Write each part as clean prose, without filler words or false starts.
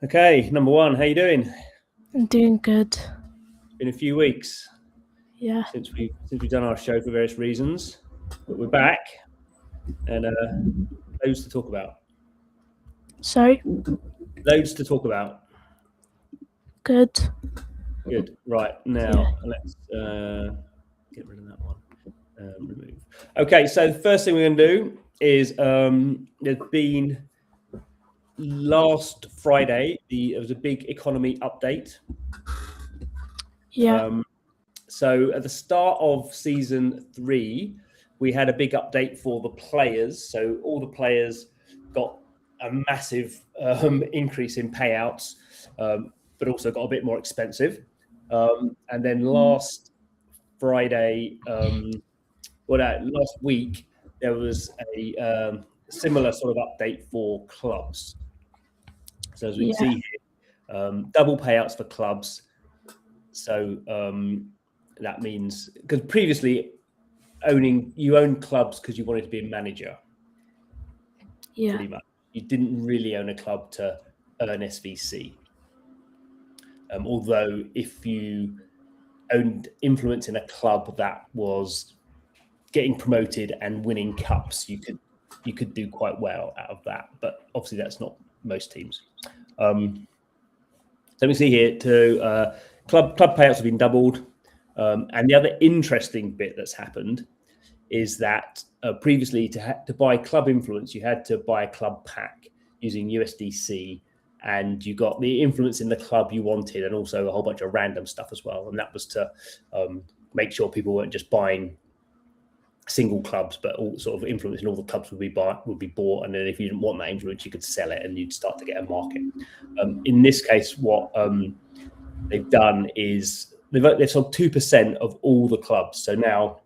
Okay, number one, how you doing? I'm doing good. Been a few weeks Yeah. since we've done our show for various reasons, but we're back and loads to talk about. Sorry. Loads to talk about. Good. Good. Right now, let's get rid of that one. Remove. Okay, so the first thing we're going to do is there's been last Friday there was a big economy update. Yeah. So at the start of season 3, we had a big update for the players. So all the players got a massive increase in payouts, but also got a bit more expensive. And then last Friday, last week, there was a similar sort of update for clubs. So as we can see here, double payouts for clubs. So that means, because previously you owned clubs because you wanted to be a manager. Yeah. Pretty much. You didn't really own a club to earn SVC. Although if you owned influence in a club that was getting promoted and winning cups, you could do quite well out of that. But obviously that's not most teams. So we see here club payouts have been doubled. And the other interesting bit that's happened is that previously to buy club influence, you had to buy a club pack using USDC, and you got the influence in the club you wanted, and also a whole bunch of random stuff as well. And that was to make sure people weren't just buying single clubs, but all sort of influence in all the clubs would be bought. And then if you didn't want that influence, you could sell it, and you'd start to get a market. In this case, what they've done is they've sold 2% of all the clubs. So now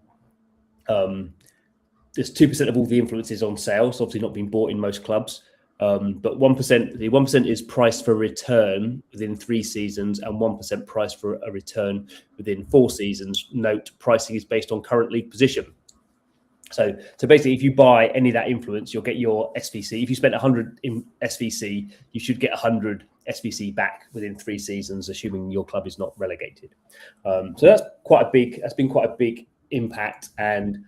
there's 2% of all the influences on sale. So obviously not being bought in most clubs. But 1%, the 1% is priced for return within 3 seasons, and 1% price for a return within 4 seasons. Note, pricing is based on current league position. So basically, if you buy any of that influence, you'll get your SVC. If you spent 100 in SVC, you should get 100 SVC back within 3 seasons, assuming your club is not relegated. So that's been quite a big impact, and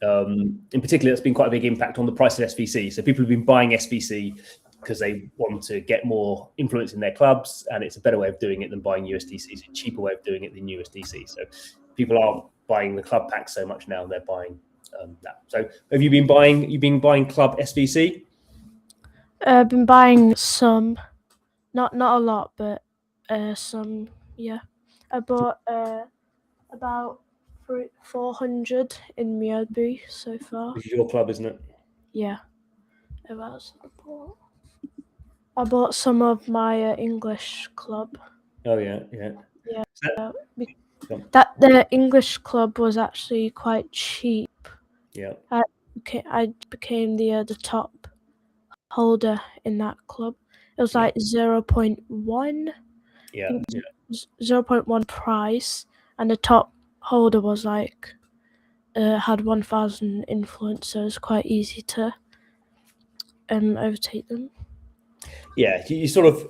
in particular, that's been quite a big impact on the price of SVC. So people have been buying SVC because they want to get more influence in their clubs, and it's a better way of doing it than buying USDC. It's a cheaper way of doing it than USDC. So people aren't buying the club pack so much now; they're buying that. So have you been buying? You've been buying club SVC? I've been buying some, not a lot, but some. Yeah, I bought about 400 in Mjölby so far. Which is your club, isn't it? Yeah, it was. I bought some of my English club. Oh yeah. That the English club was actually quite cheap. Yeah. I became the top holder in that club. It was like 0.1. Yeah. 0.1 price, and the top holder was like had 1,000 influence, so it's quite easy to overtake them. Yeah, you sort of,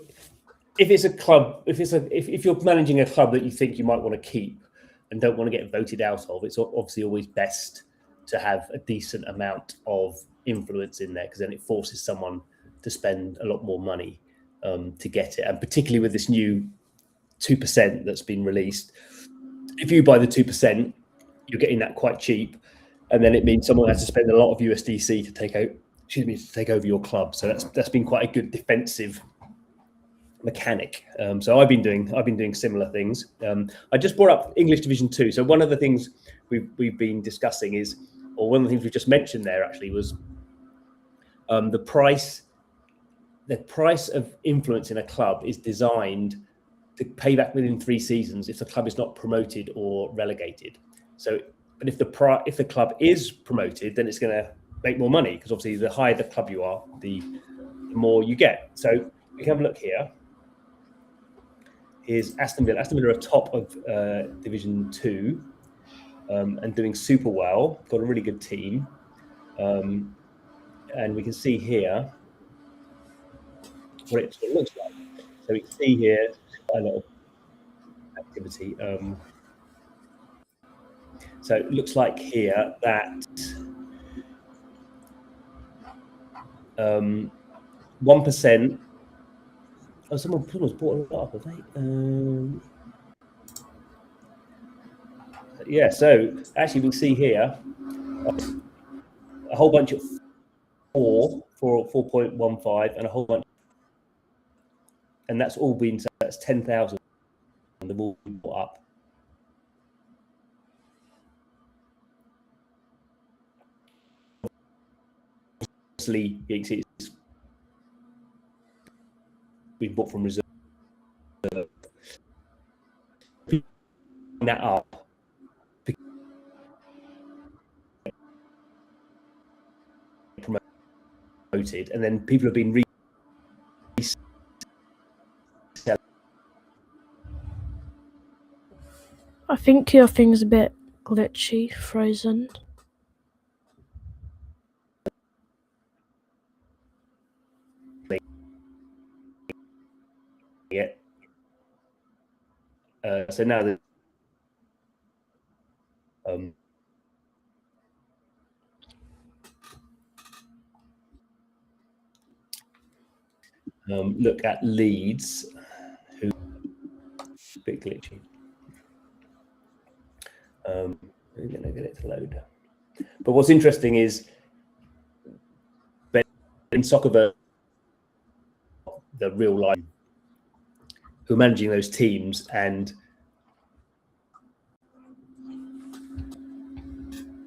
if it's a club, if you're managing a club that you think you might want to keep and don't want to get voted out of, it's obviously always best to have a decent amount of influence in there, because then it forces someone to spend a lot more money to get it. And particularly with this new 2% that's been released, if you buy the 2%, you're getting that quite cheap, and then it means someone has to spend a lot of USDC to take over your club. So that's been quite a good defensive mechanic. So I've been doing similar things. I just brought up English Division 2. So one of the things we've been discussing is, or one of the things we just mentioned there actually was the price of influence in a club is designed to pay back within 3 seasons if the club is not promoted or relegated. So, but if the club is promoted, then it's going to make more money, because obviously the higher the club you are, the more you get. So we can have a look here. Here's Aston Villa. Aston Villa are top of Division 2 and doing super well. Got a really good team. And we can see here what it looks like. So we can see here quite a lot of activity. So it looks like here that 1%. Oh, someone's bought a lot up, have they? Yeah. So actually, we can see here a whole bunch of 4.15, and a whole bunch, and that's all been, so that's 10,000. They've all been bought up. Obviously, you can see it's been bought from reserve. That up, promoted, and then people have been reselling. I think your thing's a bit glitchy, frozen. Yeah. So now the look at Leeds, who a bit glitchy. I'm gonna get it to load. But what's interesting is in Soccerverse, the real life, who are managing those teams, and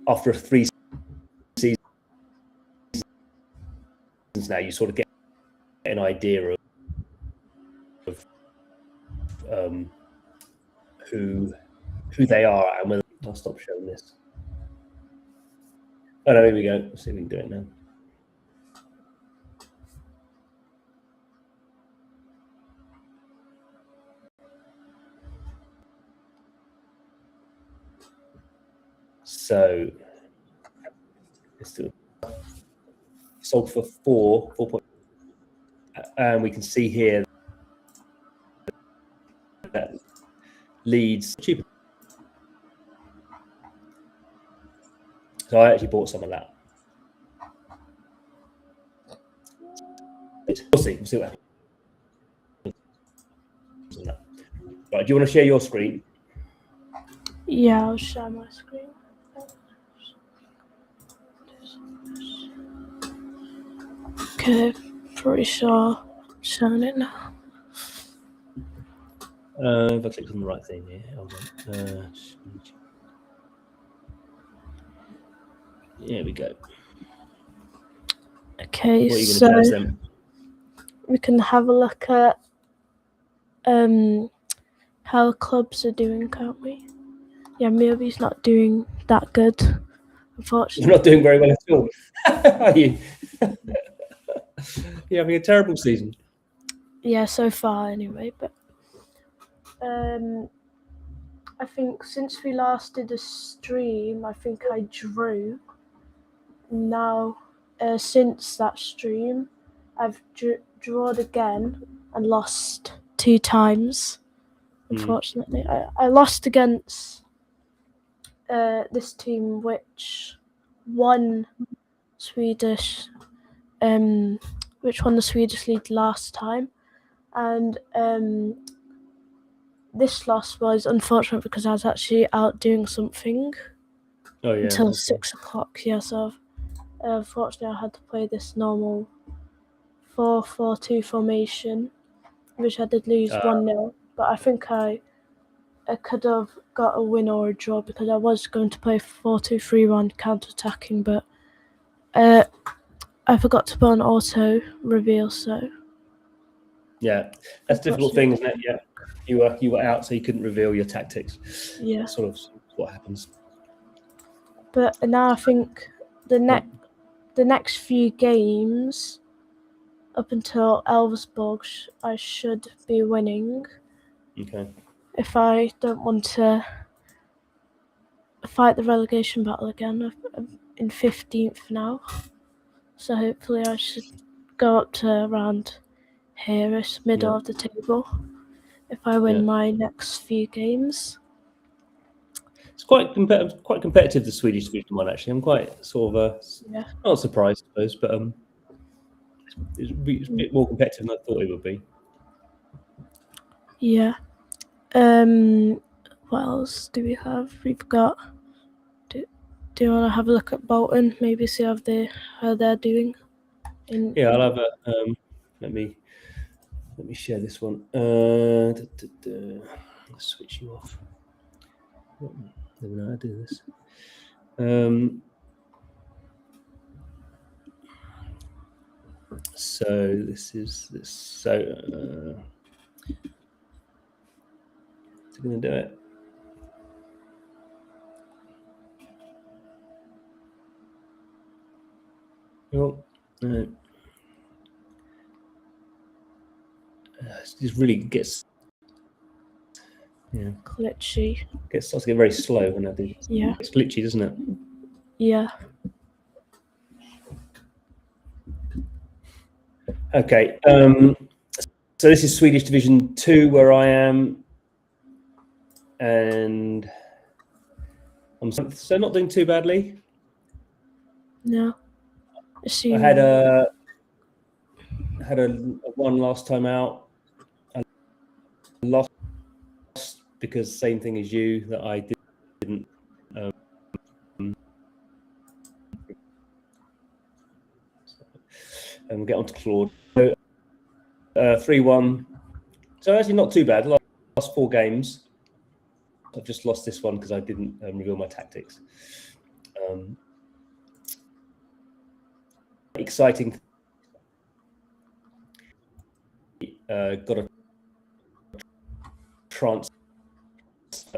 after 3 seasons now, you sort of get an idea of who they are, and whether. I'll stop showing this. Oh no, here we go. Let's see if we can do it now. So let's do it. Sold for 4. And we can see here that Leeds cheaper. So I actually bought some of that. We'll see what happens. Right, do you want to share your screen? Yeah, I'll share my screen. Okay, pretty sure I'm sharing it now. If I click on the right thing here, hold on. Here we go. Okay, what are you so going to tell us then? We can have a look at how clubs are doing, can't we? Yeah, Milby's not doing that good, unfortunately. You're not doing very well at all, are you? You're having a terrible season. Yeah, so far anyway, but I think since we last did a stream, I think I drew. Now, since that stream, I've drawn again and lost 2 times, unfortunately. I lost against this team, which won which won the Swedish League last time, and this loss was unfortunate because I was actually out doing something until 6 o'clock. Yeah, so unfortunately I had to play this normal 4-4-2 formation, which I did lose 1-0, but I think I could have got a win or a draw because I was going to play 4-2-3-1 counter-attacking, but I forgot to put on auto reveal, so yeah, that's a difficult thing, isn't it? Yeah, you were out, so you couldn't reveal your tactics. Yeah, that's sort of what happens. But now I think the next few games up until Elversborg, I should be winning. Okay. If I don't want to fight the relegation battle again, I'm in 15th now. So hopefully I should go up to around here, it's middle of the table. If I win my next few games, it's quite competitive. The Swedish Division 1, actually, I'm quite sort of not surprised, I suppose, but it's a bit more competitive than I thought it would be. Yeah. What else do we have? We've got. Do you want to have a look at Bolton? Maybe see how they're doing. I'll have a. Let me share this one. Let's switch you off. I don't know how to do this. So this is this. So is it going to do it? Oh, no. It just really gets glitchy. It starts to get very slow when I do. Yeah, it's glitchy, doesn't it? Yeah. Okay. So this is Swedish Division 2 where I am, and I'm so not doing too badly. No. I had a one last time out. I lost because same thing as you, that I didn't. And we'll get on to Claude. So 3-1. So actually not too bad. Last 4 games. I've just lost this one because I didn't reveal my tactics. Exciting. Got a transfer. Is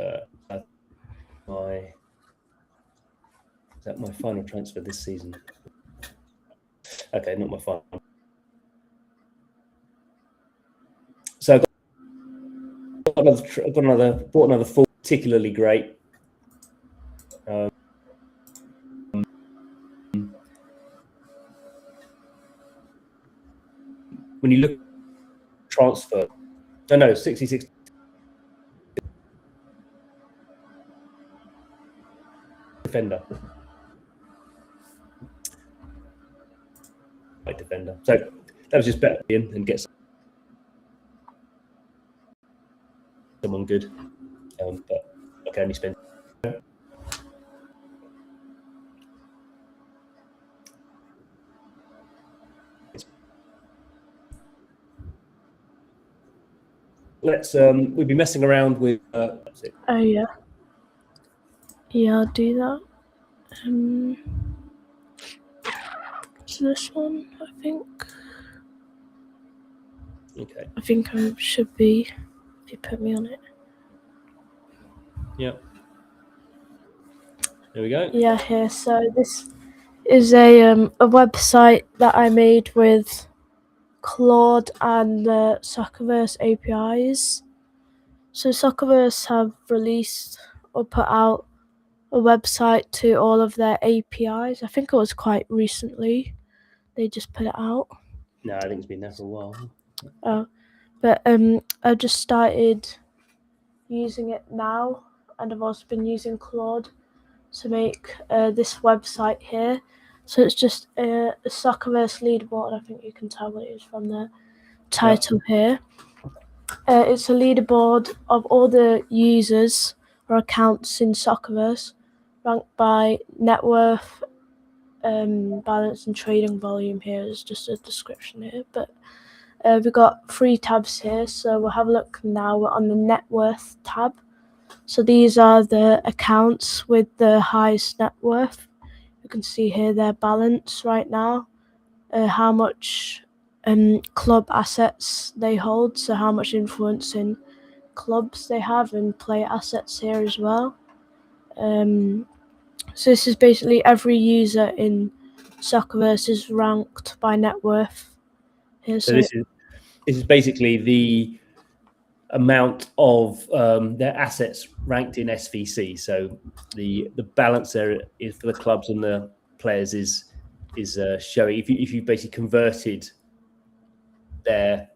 that my final transfer this season? Okay, not my final. So I bought another 4, particularly great. When you look at transfer, 66 defender. Right defender. So that was just better and get someone good. But I can only spend. Let's we'll be messing around with that's it. Oh yeah. Yeah, I'll do that. So this one, I think. Okay. I think I should be if you put me on it. Yeah. There we go. Yeah, here. So this is a website that I made with Claude and the Soccerverse APIs. So Soccerverse have released or put out a website to all of their APIs. I think it was quite recently. They just put it out. No, I think it's been there for a while. Oh, but I just started using it now, and I've also been using Claude to make this website here. So it's just a Soccerverse leaderboard. I think you can tell what it is from the title here. It's a leaderboard of all the users or accounts in Soccerverse, ranked by net worth, balance, and trading volume. Here is just a description here, but we've got 3 tabs here. So we'll have a look now. We're on the net worth tab. So these are the accounts with the highest net worth. You can see here their balance right now, how much club assets they hold, so how much influence in clubs they have, and player assets here as well. So this is basically every user in Soccerverse is ranked by net worth. Here, so this is basically the amount of their assets ranked in SVC. So the balance there is for the clubs and the players is showing. If you basically converted their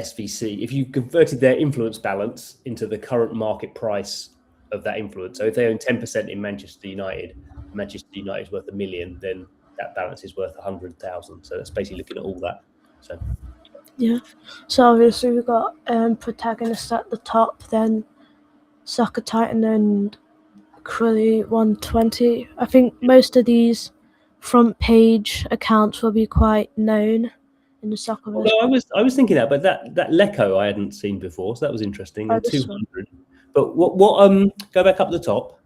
SVC, if you converted their influence balance into the current market price of that influence, so if they own 10% in Manchester United is worth $1 million, then that balance is worth 100,000. So that's basically looking at all that. So yeah. So obviously we've got Protagonist at the top, then Soccer Titan and Crully 120. I think most of these front page accounts will be quite known in the Soccerverse. Well, I was thinking that, but that Lecco I hadn't seen before, so that was interesting. And 200. But what go back up the top.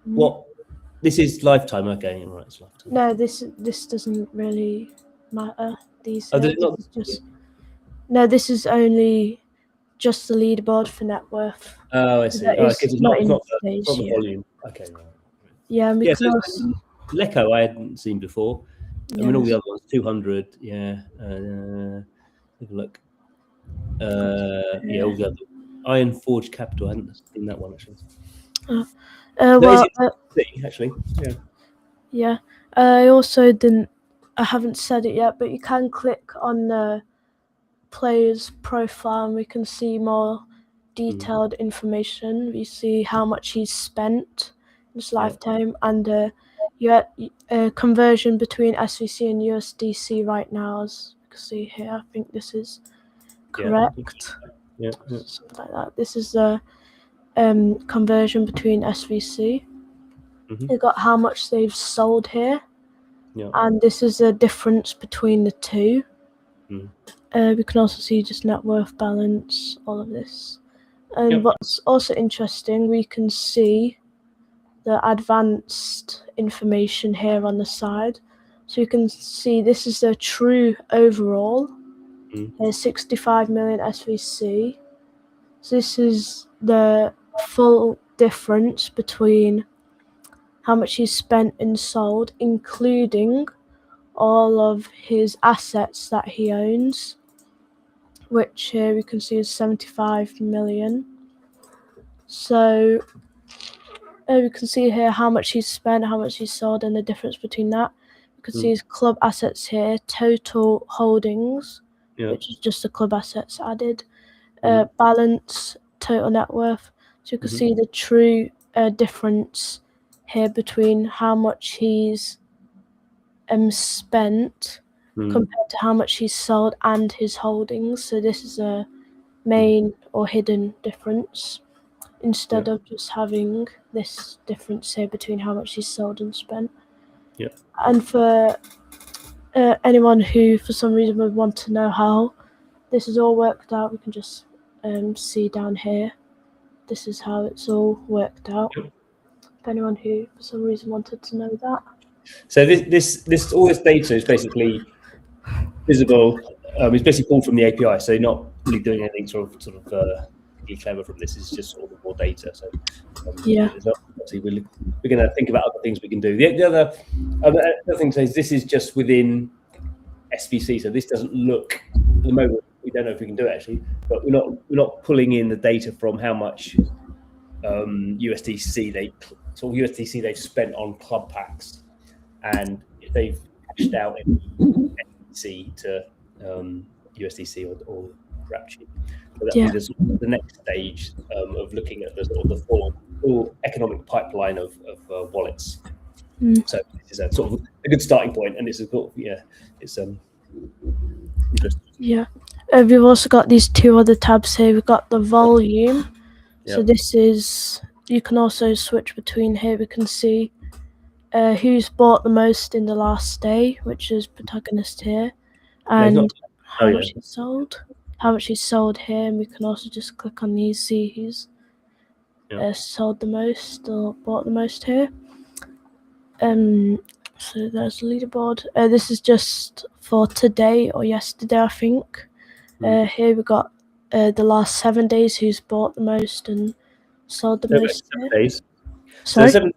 What this is lifetime, okay, right, it's lifetime. No, this doesn't really matter. These this is only just the leaderboard for net worth. Oh, I see. It's not the volume. Okay, right. Yeah, because Lecco I hadn't seen before. I mean, all the other ones, 200. Yeah, have a look. All the other Iron Forge Capital. I hadn't seen that one actually. Actually, yeah. Yeah. I haven't said it yet, but you can click on the player's profile and we can see more detailed information. We see how much he's spent in his lifetime and conversion between SVC and USDC right now, as you can see here. I think this is correct. Yeah. Something like that. This is the conversion between SVC. They've got how much they've sold here. Yeah. And this is the difference between the two. We can also see just net worth balance, all of this. And what's also interesting, we can see the advanced information here on the side. So you can see this is the true overall. There's 65 million SVC. So this is the full difference between how much he's spent and sold, including all of his assets that he owns, which here we can see is 75 million. So we can see here how much he's spent, how much he's sold, and the difference between that. You can see his club assets here, total holdings, which is just the club assets added, balance, total net worth. So you can see the true difference here between how much he's spent compared to how much he's sold and his holdings. So this is a main or hidden difference instead of just having this difference here between how much he's sold and spent. And for anyone who for some reason would want to know how this is all worked out, we can just see down here. This is how it's all worked out. For anyone who for some reason wanted to know that. So this all this data is basically visible. It's basically pulled from the API, so you're not really doing anything sort of be clever from this. It's just all the raw data. So obviously we're going to think about other things we can do. The other thing is this is just within SVC, so this doesn't look at the moment. We don't know if we can do it actually, but we're not pulling in the data from how much USDC they've spent on club packs, and if they've cashed out in SVC to USDC or Rapture. So that is the next stage of looking at the full economic pipeline of wallets. So this is a sort of a good starting point, and it's it's interesting. Yeah, we've also got these two other tabs here. We've got the volume. So this is, you can also switch between here. We can see who's bought the most in the last day, which is Protagonist here, and how much he's sold. How much he's sold here, and we can also just click on these, see who's sold the most or bought the most here. So there's the leaderboard. This is just for today or yesterday, I think. Here we got the last 7 days, who's bought the most and sold the most. 7 days. Sorry? So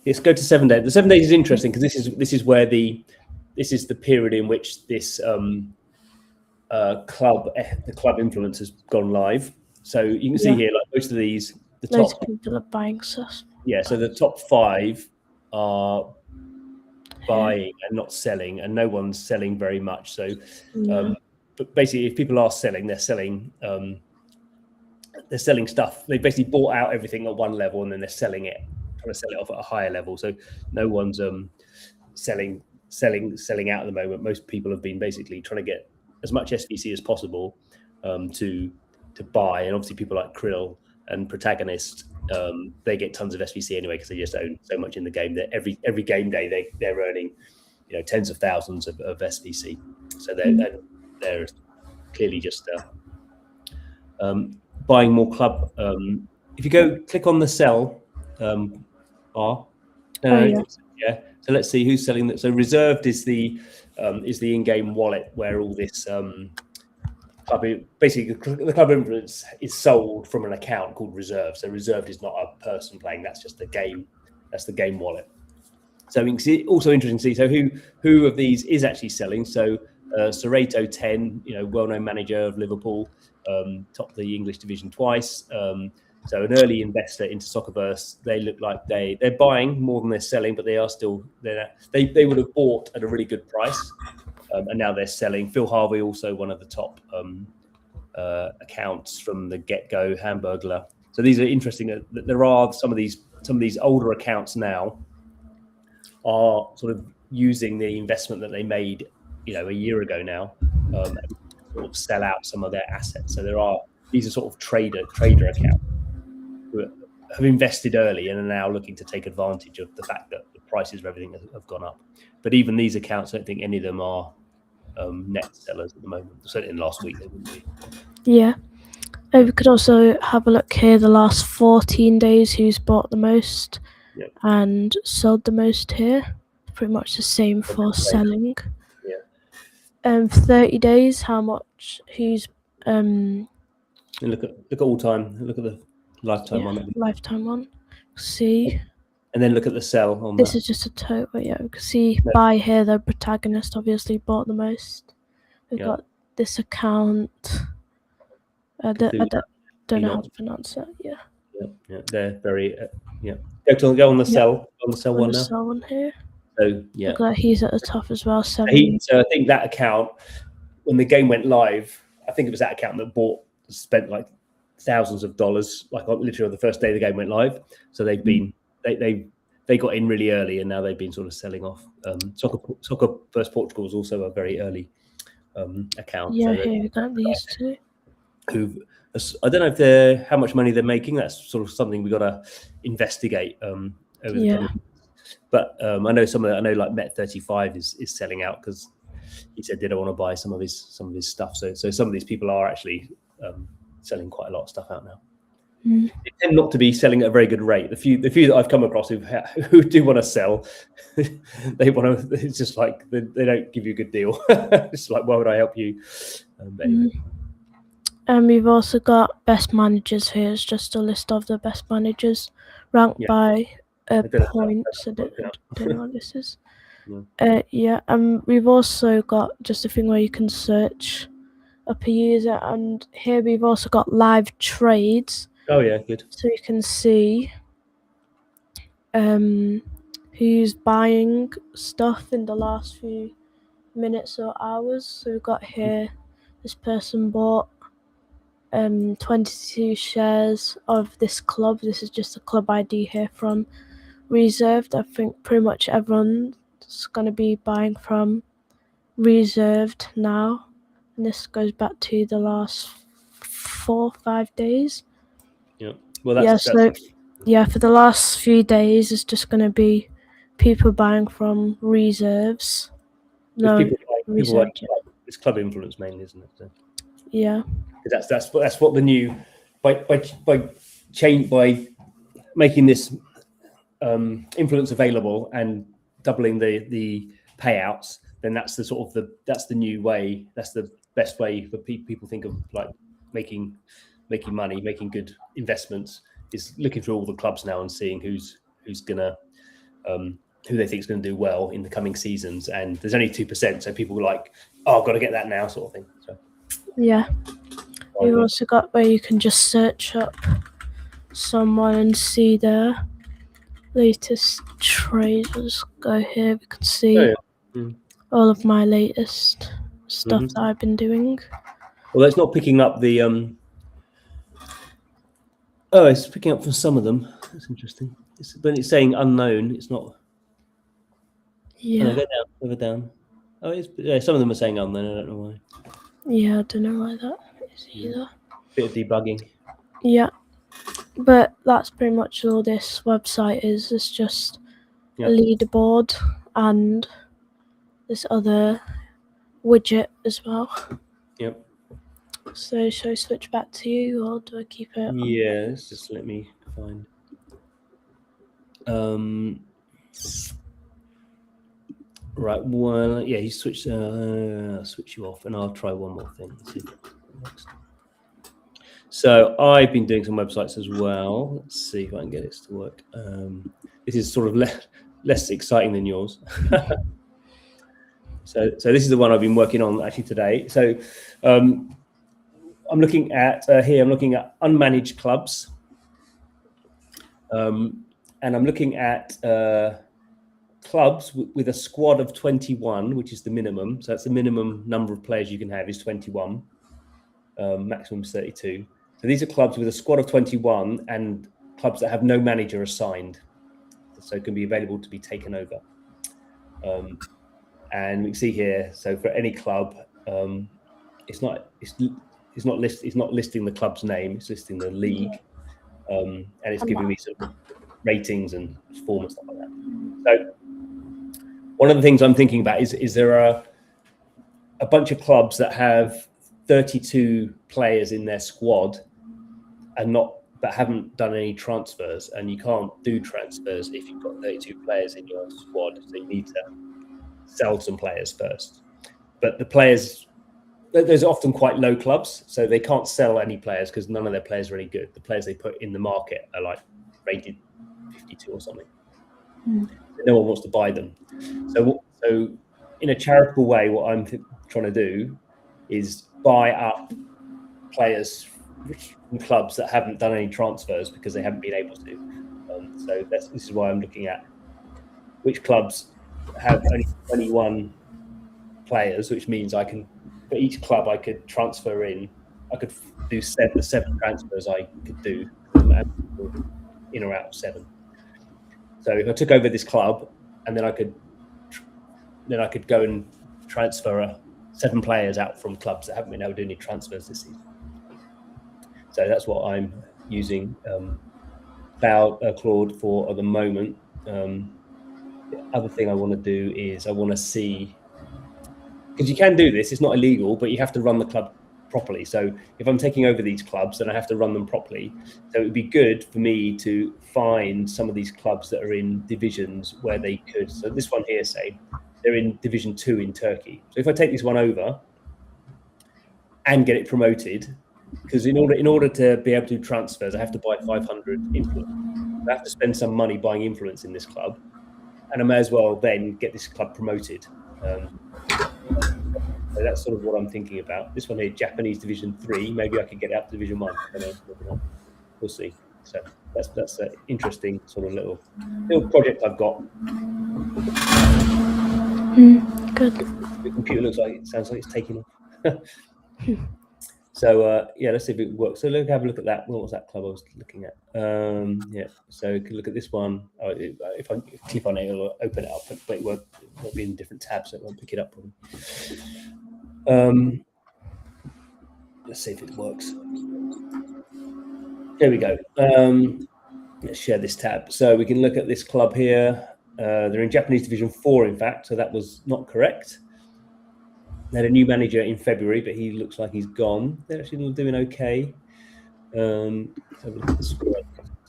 let's go to 7 days. The 7 days is interesting because this is where this is the period in which this the club influence has gone live. So you can see here, like most of these, Most people are buying stuff. Yeah, so the top 5 are buying and not selling, and no one's selling very much. So but basically, if people are selling, they're selling stuff. They basically bought out everything at one level, and then they're selling it, trying to sell it off at a higher level. So no one's selling out at the moment. Most people have been basically trying to get as much SVC as possible to buy. And obviously, people like Krill and Protagonist, they get tons of SVC anyway because they just own so much in the game that every game day they're earning, tens of thousands of SVC. So they're clearly just buying more club. If you go click on the sell bar, yeah. So let's see who's selling that. So reserved is the in-game wallet where all this club, basically the club influence is sold from an account called Reserved. So Reserved is not a person playing; that's just the game. That's the game wallet. So also interesting to see. So who of these is actually selling? So Soreto 10, well-known manager of Liverpool, topped the English division twice. So an early investor into Soccerverse. They look like they're buying more than they're selling, but they are still they would have bought at a really good price, and now they're selling. Phil Harvey, also one of the top accounts from the get-go, Hamburglar. So these are interesting. That there are some of these older accounts now are sort of using the investment that they made, a year ago now, and sort of sell out some of their assets. So these are sort of trader accounts who have invested early and are now looking to take advantage of the fact that the prices of everything have gone up. But even these accounts, I don't think any of them are net sellers at the moment. Certainly in last week they wouldn't be. Yeah. We could also have a look here, the last 14 days, who's bought the most and sold the most here. Pretty much the same for selling. Yeah. 30 days, how much, who's... Look at all time. Look at the lifetime one. Lifetime one. See. And then look at the sell on this. Is just a total. Yeah, we can see buy here. The Protagonist obviously bought the most. We've got this account. I don't know how to pronounce that. Yeah. They're very. Go on the sell. On the sell one now. Sell one here. So look like he's at the top as well. 7. So I think that account, when the game went live, I think it was that account that spent like thousands of dollars, like literally on the first day the game went live. So they've been they got in really early, and now they've been sort of selling off. Soccerverse Portugal is also a very early account. Yeah, so here we got these two. I don't know if they're how much money they're making. That's sort of something we got to investigate over the coming. But I know like Met35 is selling out because he said they don't want to buy some of his stuff. So some of these people are actually selling quite a lot of stuff out now. They tend not to be selling at a very good rate. The few that I've come across who do want to sell, they want to. It's just like they don't give you a good deal. It's like, why would I help you? But anyway. We've also got best managers here. It's just a list of the best managers ranked by points. I don't know what this is. We've also got just a thing where you can search up a user, and here we've also got live trades. Oh yeah, good. So you can see who's buying stuff in the last few minutes or hours. So we've got here this person bought 22 shares of this club. This is just a club ID here from Reserved. I think pretty much everyone's going to be buying from Reserved now, and this goes back to the last 4-5 days. Yeah. Well, for the last few days, it's just going to be people buying from reserves. People like it's club influence mainly, isn't it? So. Yeah. That's what the new by making this influence available and doubling the payouts. Then that's that's the new way. That's the best way for people think of like making money, making good investments, is looking through all the clubs now and seeing who's gonna who they think is going to do well in the coming seasons. And there's only 2%, so people were like, "Oh, I've got to get that now," sort of thing. So yeah, we've also got where you can just search up someone and see their latest trades. I'll just go here. We can see all of my latest stuff that I've been doing. Well, it's not picking up the Oh, it's picking up from some of them. That's interesting. When it's saying unknown, it's not. Yeah. Oh, go down, further down. Oh, some of them are saying unknown. I don't know why. Yeah, I don't know why that is either. Bit of debugging. Yeah, but that's pretty much all this website is. It's just a leaderboard and this other widget as well. Yep. So shall I switch back to you, or do I keep it? Yes, just let me find. Right. Well, yeah, you switch. Switch you off, and I'll try one more thing. See if it works. So I've been doing some websites as well. Let's see if I can get this to work. This is sort of less exciting than yours. So this is the one I've been working on actually today. So I'm looking at here. I'm looking at unmanaged clubs, and I'm looking at clubs with a squad of 21, which is the minimum. So that's the minimum number of players you can have is 21. Maximum is 32. So these are clubs with a squad of 21 and clubs that have no manager assigned, so it can be available to be taken over. And we can see here. So for any club, it's not listing the club's name. It's listing the league, and it's giving me some ratings and form and stuff like that. So one of the things I'm thinking about is there are a bunch of clubs that have 32 players in their squad but haven't done any transfers, and you can't do transfers if you've got 32 players in your squad, so you need to sell some players first. But the players, those are often quite low clubs, so they can't sell any players because none of their players are any good. The players they put in the market are like rated 52 or something. No one wants to buy them. So in a charitable way, what I'm trying to do is buy up players from clubs that haven't done any transfers because they haven't been able to. So this is why I'm looking at which clubs have only 21 players, which means I can, for each club I could transfer in, I could do the seven transfers I could do in or out of 7. So if I took over this club, and then I could go and transfer 7 players out from clubs that haven't been able to do any transfers this season. So that's what I'm using Claude for at the moment. The other thing I want to do is I want to see, because you can do this, it's not illegal, but you have to run the club properly. So if I'm taking over these clubs, then I have to run them properly. So it would be good for me to find some of these clubs that are in divisions where they could. So this one here, say, they're in Division 2 in Turkey. So if I take this one over and get it promoted, because in order to be able to do transfers, I have to buy 500 influence. I have to spend some money buying influence in this club, and I may as well then get this club promoted. So that's sort of what I'm thinking about. This one here, Japanese Division 3. Maybe I could get it up to Division 1. I don't know. We'll see. So that's an interesting sort of little project I've got. Good. The computer sounds like it's taking off. So yeah, let's see if it works. So let's have a look at that. What was that club I was looking at? Yeah. So you can look at this one. If I click on it, it'll open it up, but it won't be in different tabs, so it won't pick it up. Let's see if it works. There we go. Let's share this tab. So we can look at this club here. They're in Japanese Division 4, in fact, so that was not correct. They had a new manager in February, but he looks like he's gone. They're actually doing okay. So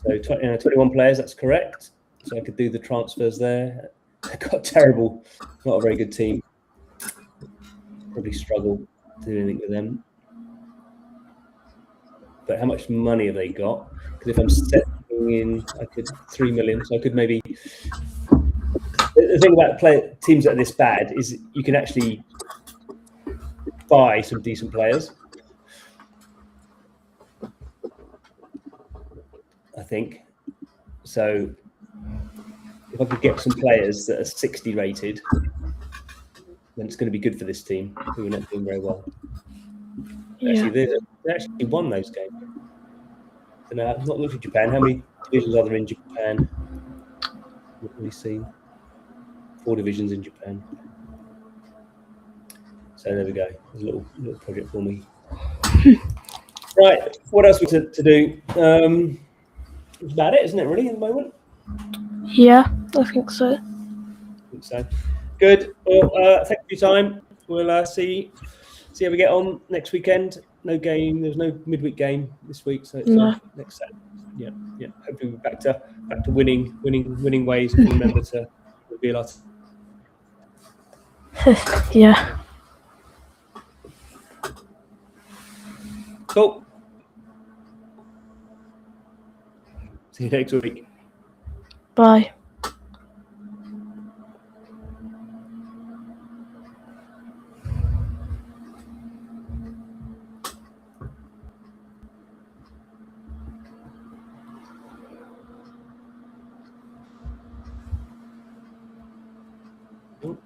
21 players, that's correct. So I could do the transfers there. They've got terrible, not a very good team. Probably struggle to do anything with them. But how much money have they got? Because if I'm setting in, I could 3 million. So I could maybe. The thing about teams that are this bad is you can actually buy some decent players. I think so. If I could get some players that are 60 rated, then it's going to be good for this team who are not doing very well. Yeah. Actually, they actually won those games. And I've not looked at Japan. How many divisions are there in Japan? Not really seen. 4 divisions in Japan. So there we go. There's a little project for me. Right. What else we to do? That's about it, isn't it? Really, at the moment. Yeah, I think so. So good. Well, thank you for your time. We'll see how we get on next weekend. No game. There's no midweek game this week, so it's next Saturday. Yeah. Hopefully we're back to winning ways. If we remember to reveal our. Yeah. Cool. See you next week. Bye. Cool.